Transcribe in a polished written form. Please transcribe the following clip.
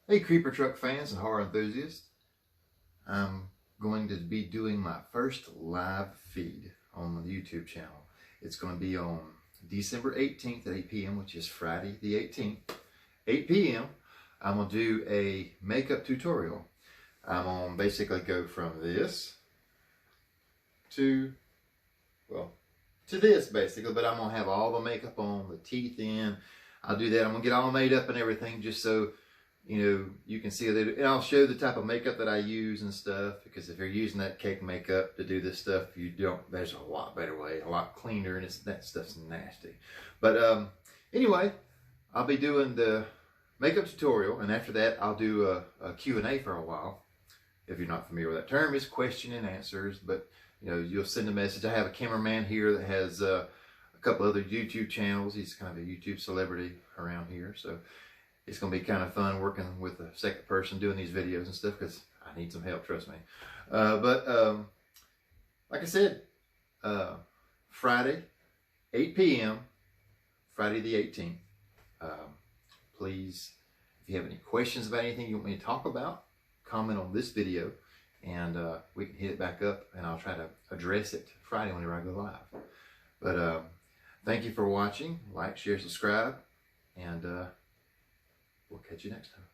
Hey Creeper Truck fans and horror enthusiasts, I'm going to be doing my first live feed on the YouTube channel. It's going to be on December 18th at 8 p.m., which is Friday the 18th, 8 p.m. I'm going to do a makeup tutorial. I'm going to basically go from this to, well, to this basically, but I'm going to have all the makeup on, the teeth in. I'll do that. I'm going to get all made up and everything just so you can see that, and I'll show the type of makeup that I use and stuff, because if you're using that cake makeup to do this stuff, there's a lot better way, a lot cleaner, and that stuff's nasty. But anyway, I'll be doing the makeup tutorial, and after that, I'll do a Q&A for a while. If you're not familiar with that term, it's question and answers, but you'll send a message. I have a cameraman here that has a couple other YouTube channels. He's kind of a YouTube celebrity around here, so it's going to be kind of fun working with a second person doing these videos and stuff, because I need some help, trust me. But like I said, Friday, 8 p.m., Friday the 18th. Please, if you have any questions about anything you want me to talk about, comment on this video, and we can hit it back up, and I'll try to address it Friday whenever I go live. But thank you for watching. Like, share, subscribe, and we'll catch you next time.